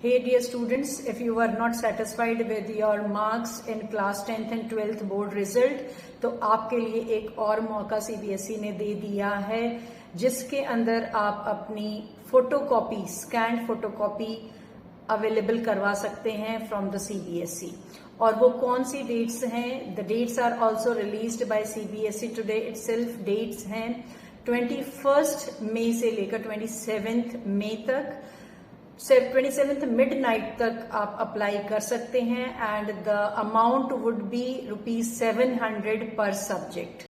Hey dear students, if you are not satisfied with your marks in class 10th and 12th board result, तो आपके लिए एक और मौका सीबीएसई ने दे दिया है जिसके अंदर आप अपनी फोटोकॉपी, स्कैन्ड फोटोकॉपी अवेलेबल करवा सकते हैं फ्रॉम द सीबीएसई। और वो कौन सी डेट्स हैं? The dates are also released by CBSE today itself. Dates हैं 21 मई से लेकर 27 मई तक। 27th मिडनाइट तक आप अप्लाई कर सकते हैं and the amount would be ₹700 per subject.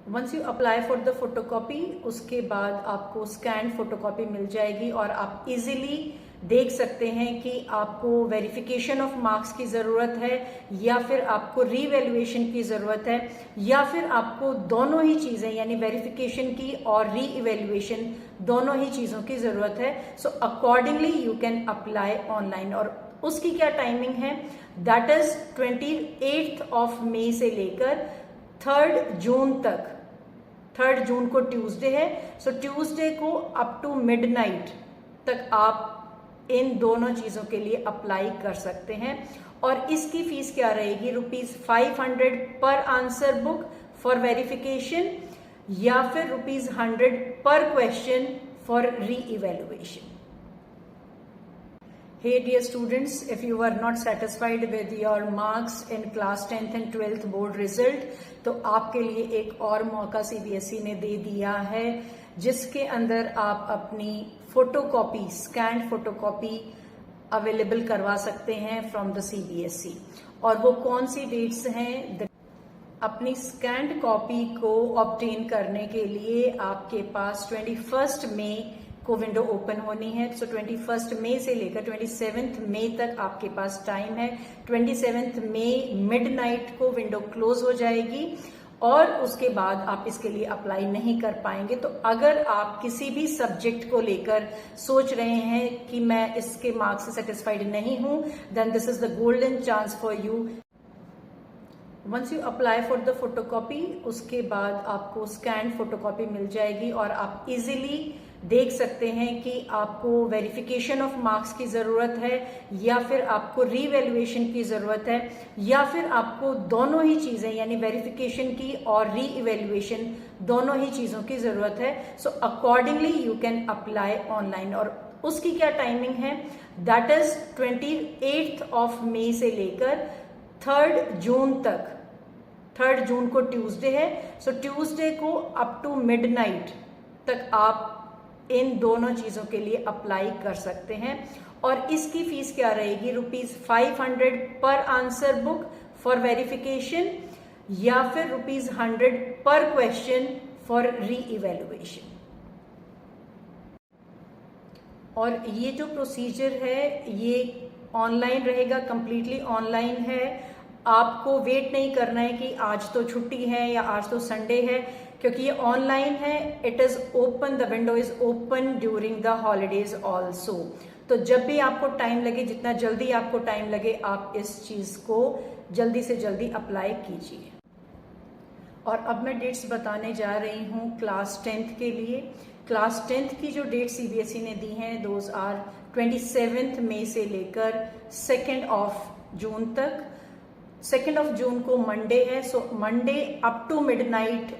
Once you apply for the photocopy, उसके बाद आपको स्कैन फोटोकॉपी मिल जाएगी और आप इजीली देख सकते हैं कि आपको वेरिफिकेशन ऑफ मार्क्स की जरूरत है या फिर आपको रीवैल्यूएशन की जरूरत है या फिर आपको दोनों ही चीजें यानी वेरिफिकेशन की और री-इवेल्युएशन दोनों ही चीजों की जरूरत है। So accordingly you can apply online. और उसकी क्या टाइमिंग है? दैट इज 28 मई से लेकर 3 जून तक। 3 जून को ट्यूसडे है, सो ट्यूसडे को अप टू मिडनाइट तक आप इन दोनों चीजों के लिए अप्लाई कर सकते हैं। और इसकी फीस क्या रहेगी? ₹500 पर आंसर बुक फॉर वेरिफिकेशन या फिर ₹100 पर question for re-evaluation. Hey dear students, if you are not satisfied with your marks in class 10th and 12th board result, तो आपके लिए एक और मौका सीबीएसई ने दे दिया है जिसके अंदर आप अपनी फोटोकॉपी, स्कैन्ड फोटोकॉपी अवेलेबल करवा सकते हैं फ्रॉम द सीबीएसई। और वो कौन सी डेट्स हैं? अपनी स्कैन्ड कॉपी को ऑब्टेन करने के लिए आपके पास 21 मई को विंडो ओपन होनी है। सो 21 मई से लेकर 27 मई तक आपके पास टाइम है। 27 मई मिडनाइट को विंडो क्लोज हो जाएगी और उसके बाद आप इसके लिए अप्लाई नहीं कर पाएंगे। तो अगर आप किसी भी सब्जेक्ट को लेकर सोच रहे हैं कि मैं इसके मार्क्स से सेटिस्फाइड नहीं हूं, then this is the golden chance for you. Once you apply for the photocopy, उसके बाद आपको स्कैन फोटोकॉपी मिल जाएगी और आप इजीली देख सकते हैं कि आपको वेरिफिकेशन ऑफ मार्क्स की जरूरत है या फिर आपको रीवैल्यूएशन की जरूरत है या फिर आपको दोनों ही चीजें यानी वेरिफिकेशन की और री-इवेल्युएशन दोनों ही चीजों की जरूरत है। So accordingly you can apply online. और उसकी क्या टाइमिंग है? दैट इज 28 मई से लेकर 3 जून तक। 3 जून को ट्यूसडे है, सो ट्यूसडे को अप टू मिडनाइट तक आप इन दोनों चीजों के लिए अप्लाई कर सकते हैं। और इसकी फीस क्या रहेगी? ₹500 पर आंसर बुक फॉर वेरिफिकेशन या फिर ₹100 पर क्वेश्चन फॉर री-इवेल्युएशन। और ये जो प्रोसीजर है ये ऑनलाइन रहेगा, कंप्लीटली ऑनलाइन है। आपको वेट नहीं करना है कि आज तो छुट्टी है या आज तो संडे है, क्योंकि ये ऑनलाइन है। It is open, the window is open during the holidays also. तो जब भी आपको टाइम लगे, जितना जल्दी आपको टाइम लगे, आप इस चीज को जल्दी से जल्दी अप्लाई कीजिए। और अब मैं डेट्स बताने जा रही हूँ क्लास 10th के लिए। क्लास 10th की जो डेट सीबीएसई ने दी हैं दोज आर 27 मई से लेकर 2 जून तक। 2 जून को मंडे है, so Monday up to midnight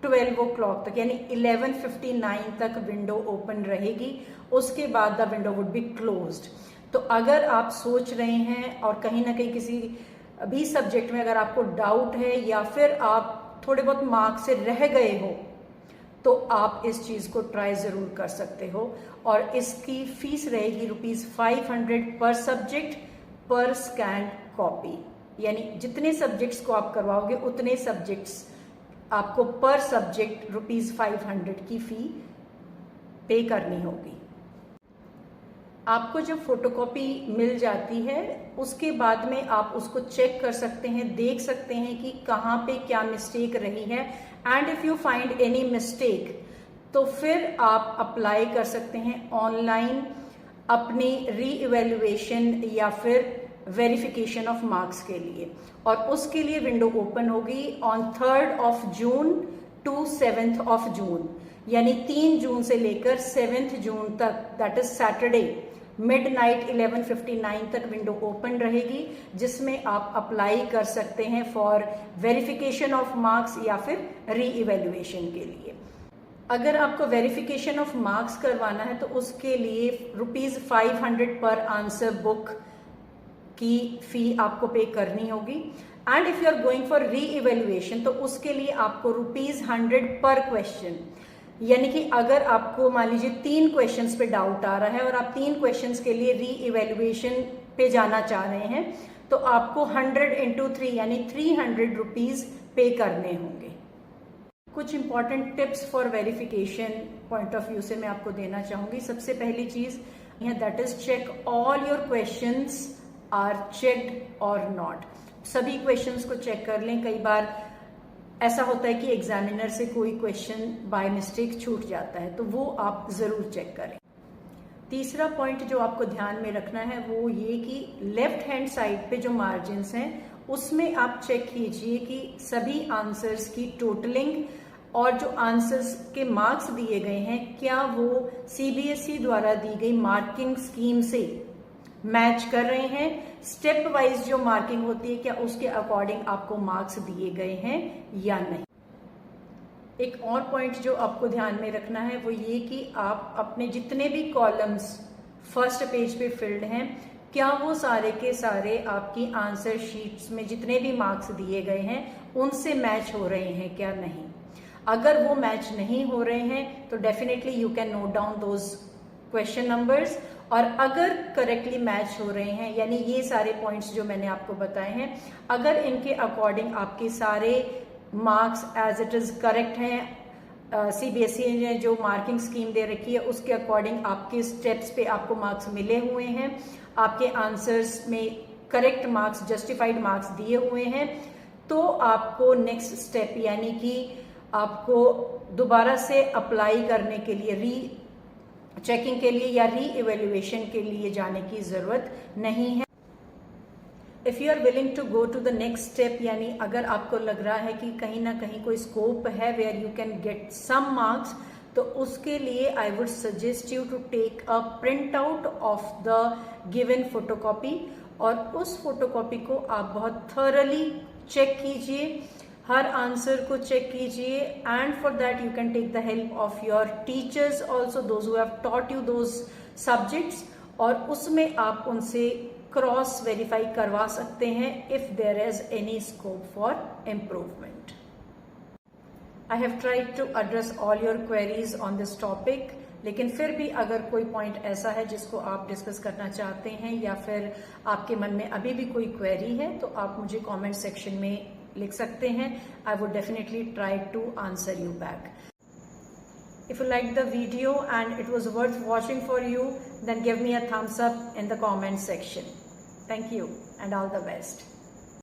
12 o'clock तक यानी 11:59 तक विंडो ओपन रहेगी। उसके बाद the window would be closed. तो अगर आप सोच रहे हैं और कहीं ना कहीं किसी भी सब्जेक्ट में अगर आपको डाउट है या फिर आप थोड़े बहुत मार्क्स से रह गए हो, तो आप इस चीज को ट्राई जरूर कर सकते हो। और इसकी फीस रहेगी ₹500 पर सब्जेक्ट पर स्कैन कॉपी। यानी जितने सब्जेक्ट्स को आप करवाओगे उतने सब्जेक्ट्स आपको पर सब्जेक्ट ₹500 की फी पे करनी होगी। आपको जब फोटोकॉपी मिल जाती है उसके बाद में आप उसको चेक कर सकते हैं, देख सकते हैं कि कहाँ पे क्या मिस्टेक रही है। And if you find any mistake तो फिर आप अप्लाई कर सकते हैं ऑनलाइन अपनी री-इवेल्युएशन या फिर वेरिफिकेशन ऑफ मार्क्स के लिए। और उसके लिए विंडो ओपन होगी ऑन 3 जून टू 7 जून, यानी 3 जून से लेकर 7 जून तक, दैट इज सैटरडे मिडनाइट 11:59 तक विंडो ओपन रहेगी, जिसमें आप अप्लाई कर सकते हैं फॉर वेरिफिकेशन ऑफ मार्क्स या फिर री इवेल्युएशन के लिए। अगर आपको वेरिफिकेशन ऑफ मार्क्स करवाना है तो उसके लिए ₹500 पर आंसर बुक की फी आपको पे करनी होगी। And if you are going for reevaluation तो उसके लिए आपको ₹100 पर क्वेश्चन, यानी कि अगर आपको मान लीजिए 3 क्वेश्चंस पे डाउट आ रहा है और आप 3 क्वेश्चंस के लिए री इवेल्युएशन पे जाना चाह रहे हैं तो आपको 100 × 3 यानी ₹300 पे करने होंगे। कुछ important tips for verification point of view से मैं आपको देना चाहूंगी। सबसे पहली चीज that is check all your questions are checked or not. सभी क्वेश्चंस को चेक कर लें। कई बार ऐसा होता है कि एग्जामिनर से कोई क्वेश्चन बाय मिस्टेक छूट जाता है, तो वो आप जरूर चेक करें। तीसरा पॉइंट जो आपको ध्यान में रखना है वो ये कि लेफ्ट हैंड साइड पे जो मार्जिन्स हैं उसमें आप चेक कीजिए कि सभी आंसर्स की टोटलिंग और जो आंसर्स के मार्क्स दिए गए हैं क्या वो सीबीएसई द्वारा दी गई मार्किंग स्कीम से मैच कर रहे हैं। स्टेप वाइज जो मार्किंग होती है क्या उसके अकॉर्डिंग आपको मार्क्स दिए गए हैं या नहीं। एक और पॉइंट जो आपको ध्यान में रखना है वो ये कि आप अपने जितने भी कॉलम्स फर्स्ट पेज पे फिल्ड हैं क्या वो सारे के सारे आपकी आंसर शीट्स में जितने भी मार्क्स दिए गए हैं उनसे मैच हो रहे हैं क्या नहीं। अगर वो मैच नहीं हो रहे हैं तो definitely you can note down those question numbers, और अगर करेक्टली मैच हो रहे हैं यानी ये सारे पॉइंट्स जो मैंने आपको बताए हैं अगर इनके अकॉर्डिंग आपके सारे marks as it is correct हैं, सीबीएसई ने जो मार्किंग स्कीम दे रखी है उसके अकॉर्डिंग आपके स्टेप्स पे आपको मार्क्स मिले हुए हैं, आपके आंसर्स में करेक्ट मार्क्स जस्टिफाइड मार्क्स दिए हुए हैं, तो आपको नेक्स्ट स्टेप यानी कि आपको दोबारा से अप्लाई करने के लिए री चेकिंग के लिए या री इवेल्युएशन के लिए जाने की जरूरत नहीं है। If you are willing to go to the next step यानी अगर आपको लग रहा है कि कहीं ना कहीं कोई स्कोप है where you can get some marks, तो उसके लिए I would suggest you to take a print out of the given photocopy और उस फोटोकॉपी को आप बहुत थॉरली चेक कीजिए, हर आंसर को चेक कीजिए, and for that you can take the help of your teachers also those who have taught you those subjects, और उसमें आप उनसे क्रॉस वेरीफाई करवा सकते हैं if there is any scope for improvement. I have tried to address all your queries on this topic, लेकिन फिर भी अगर कोई पॉइंट ऐसा है जिसको आप डिस्कस करना चाहते हैं या फिर आपके मन में अभी भी कोई क्वेरी है तो आप मुझे कमेंट सेक्शन में लिख सकते हैं। I would definitely try to answer you back. If you liked the video and it was worth watching for you, then give me a thumbs up in the comment section. Thank you and all the best.